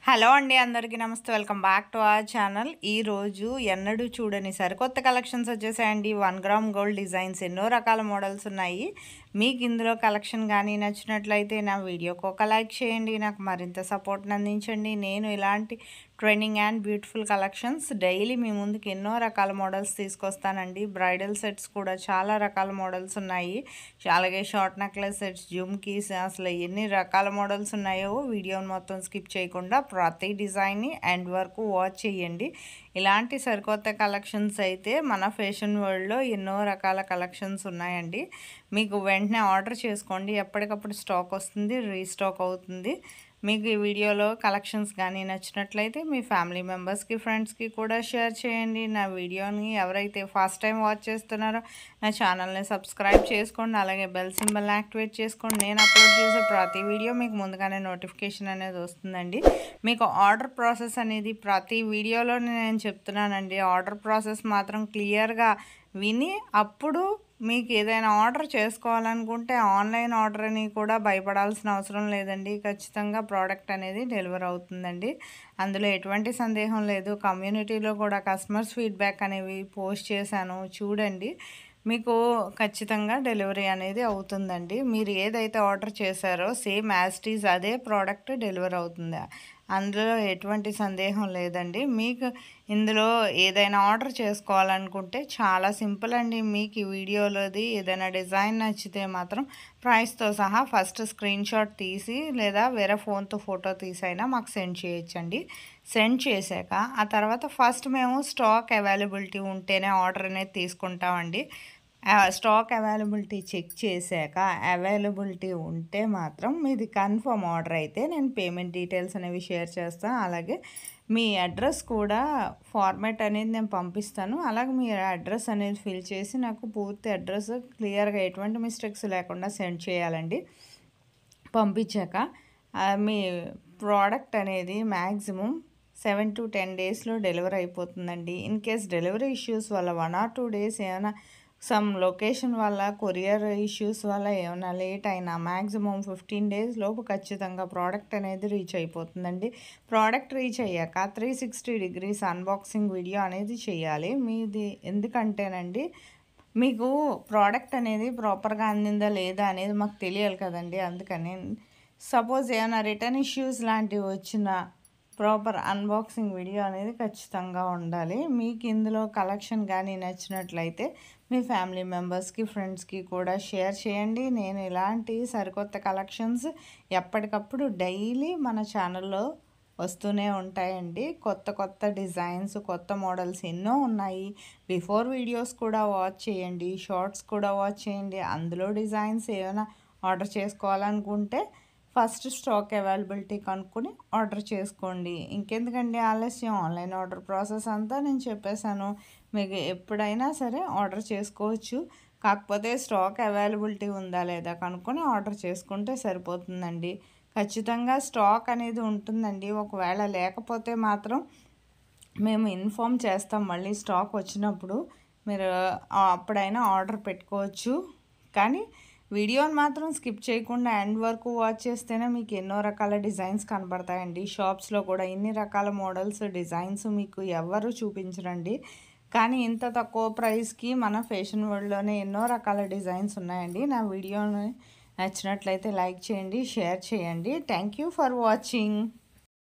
Hello అండి, అందరికీ నమస్తే. Welcome back to our channel. ఈరోజు ఎన్నడూ చూడని సరికొత్త కలెక్షన్స్ వచ్చేసాయండి. 1 గ్రామ్ గోల్డ్ డిజైన్స్ ఎన్నో రకాల మోడల్స్ ఉన్నాయి. మీకు ఇందులో కలెక్షన్ కానీ నచ్చినట్లయితే నా వీడియోకి ఒక లైక్ చేయండి, నాకు మరింత సపోర్ట్ని అందించండి. నేను ఇలాంటి trending and beautiful collections daily మీ ముందుకు ఎన్నో రకాల మోడల్స్ తీసుకొస్తానండి. బ్రైడల్ సెట్స్ కూడా చాలా రకాల మోడల్స్ ఉన్నాయి. అలాగే షార్ట్ నెక్లెస్ సెట్స్, జుమ్కీస్, అసలు ఎన్ని రకాల మోడల్స్ ఉన్నాయో వీడియోని మొత్తం స్కిప్ చేయకుండా ప్రతి డిజైన్ని ఎండ్ వరకు వాచ్ చేయండి. ఇలాంటి సరికొత్త కలెక్షన్స్ అయితే మన ఫ్యాషన్ వరల్డ్లో ఎన్నో రకాల కలెక్షన్స్ ఉన్నాయండి. మీకు వెంటనే ఆర్డర్ చేసుకోండి, ఎప్పటికప్పుడు స్టాక్ వస్తుంది, రీస్టాక్ అవుతుంది. మీకు ఈ వీడియోలో కలెక్షన్స్ కానీ నచ్చినట్లయితే మీ ఫ్యామిలీ మెంబర్స్కి, ఫ్రెండ్స్కి కూడా షేర్ చేయండి. నా వీడియోని ఎవరైతే ఫస్ట్ టైం వాచ్ చేస్తున్నారో నా ఛానల్ని సబ్స్క్రైబ్ చేసుకోండి, అలాగే బెల్ సింబల్ని యాక్టివేట్ చేసుకోండి. నేను అప్లోడ్ చేసే ప్రతి వీడియో మీకు ముందుగానే నోటిఫికేషన్ అనేది వస్తుందండి. మీకు ఆర్డర్ ప్రాసెస్ అనేది ప్రతి వీడియోలో నేను చెప్తున్నానండి. ఆర్డర్ ప్రాసెస్ మాత్రం క్లియర్గా విని అప్పుడు మీకు ఏదైనా ఆర్డర్ చేసుకోవాలనుకుంటే ఆన్లైన్ ఆర్డర్ అని కూడా భయపడాల్సిన అవసరం లేదండి. ఖచ్చితంగా ప్రోడక్ట్ అనేది డెలివర్ అవుతుందండి, అందులో ఎటువంటి సందేహం లేదు. కమ్యూనిటీలో కూడా కస్టమర్స్ ఫీడ్బ్యాక్ అనేవి పోస్ట్ చేశాను, చూడండి. మీకు ఖచ్చితంగా డెలివరీ అనేది అవుతుందండి. మీరు ఏదైతే ఆర్డర్ చేశారో సేమ్ యాజ్ ఇట్ ఈజ్ అదే ప్రోడక్ట్ డెలివర్ అవుతుంది, అందులో ఎటువంటి సందేహం లేదండి. మీకు ఇందులో ఏదైనా ఆర్డర్ చేసుకోవాలనుకుంటే చాలా సింపుల్ అండి. మీకు ఈ వీడియోలోది ఏదైనా డిజైన్ నచ్చితే మాత్రం ప్రైస్తో సహా ఫస్ట్ స్క్రీన్ షాట్ తీసి లేదా వేరే ఫోన్తో ఫోటో తీసైనా మాకు సెండ్ చేయొచ్చండి. సెండ్ చేశాక ఆ తర్వాత ఫస్ట్ మేము స్టాక్ అవైలబిలిటీ ఉంటేనే ఆర్డర్ అనేది తీసుకుంటామండి. స్టాక్ అవైలబిలిటీ చెక్ చేశాక అవైలబిలిటీ ఉంటే మాత్రం మీది కన్ఫర్మ్ ఆర్డర్ అయితే నేను పేమెంట్ డీటెయిల్స్ అనేవి షేర్ చేస్తాను. అలాగే మీ అడ్రస్ కూడా ఫార్మాట్ అనేది నేను పంపిస్తాను. అలాగే మీ అడ్రస్ అనేది ఫిల్ చేసి నాకు పూర్తి అడ్రస్ క్లియర్గా ఎటువంటి మిస్టేక్స్ లేకుండా సెండ్ చేయాలండి. పంపించాక మీ ప్రోడక్ట్ అనేది మ్యాక్సిమం 7 to 10 డేస్లో డెలివరీ అయిపోతుందండి. ఇన్ కేస్ డెలివరీ ఇష్యూస్ వల్ల 1 or 2 డేస్ ఏమైనా సమ్ లొకేషన్ వల్ల, కొరియర్ ఇష్యూస్ వల్ల ఏమైనా లేట్ అయినా మ్యాక్సిమం 15 డేస్ లోపు ఖచ్చితంగా ప్రోడక్ట్ అనేది రీచ్ అయిపోతుందండి. ప్రోడక్ట్ రీచ్ అయ్యాక 360 degrees అన్బాక్సింగ్ వీడియో అనేది చేయాలి మీది. ఎందుకంటేనండి మీకు ప్రోడక్ట్ అనేది ప్రాపర్గా అందిందా లేదా అనేది మాకు తెలియాలి కదండి. అందుకని సపోజ్ ఏమైనా రిటర్న్ ఇష్యూస్ లాంటివి వచ్చినా ప్రాపర్ అన్బాక్సింగ్ వీడియో అనేది ఖచ్చితంగా ఉండాలి. మీకు ఇందులో కలెక్షన్ కానీ నచ్చినట్లయితే మీ ఫ్యామిలీ మెంబర్స్కి, ఫ్రెండ్స్కి కూడా షేర్ చేయండి. నేను ఇలాంటి సరికొత్త కలెక్షన్స్ ఎప్పటికప్పుడు డైలీ మన ఛానల్లో వస్తూనే ఉంటాయండి. కొత్త కొత్త డిజైన్స్, కొత్త మోడల్స్ ఎన్నో ఉన్నాయి. బిఫోర్ వీడియోస్ కూడా వాచ్ చేయండి, షార్ట్స్ కూడా వాచ్ చేయండి. అందులో డిజైన్స్ ఏమైనా ఆర్డర్ చేసుకోవాలనుకుంటే ఫస్ట్ స్టాక్ అవైలబిలిటీ కనుక్కొని ఆర్డర్ చేసుకోండి. ఇంకెందుకండి ఆలస్యం, ఆన్లైన్ ఆర్డర్ ప్రాసెస్ అంతా నేను చెప్పేశాను. మీకు ఎప్పుడైనా సరే ఆర్డర్ చేసుకోవచ్చు. కాకపోతే స్టాక్ అవైలబిలిటీ ఉందా లేదా కనుక్కొని ఆర్డర్ చేసుకుంటే సరిపోతుందండి. ఖచ్చితంగా స్టాక్ అనేది ఉంటుందండి. ఒకవేళ లేకపోతే మాత్రం మేము ఇన్ఫామ్ చేస్తాం, మళ్ళీ స్టాక్ వచ్చినప్పుడు మీరు అప్పుడైనా ఆర్డర్ పెట్టుకోవచ్చు. కానీ వీడియోని మాత్రం స్కిప్ చేయకుండా ఎండ్ వరకు వాచ్ చేస్తేనే మీకు ఎన్నో రకాల డిజైన్స్ కనబడతాయండి. షాప్స్లో కూడా ఇన్ని రకాల మోడల్స్, డిజైన్స్ మీకు ఎవరు చూపించరండి. కానీ ఇంత తక్కువ ప్రైస్కి మన ఫ్యాషన్ వరల్డ్లోనే ఎన్నో రకాల డిజైన్స్ ఉన్నాయండి. నా వీడియోని నచ్చినట్లయితే లైక్ చేయండి, షేర్ చేయండి. Thank you for watching.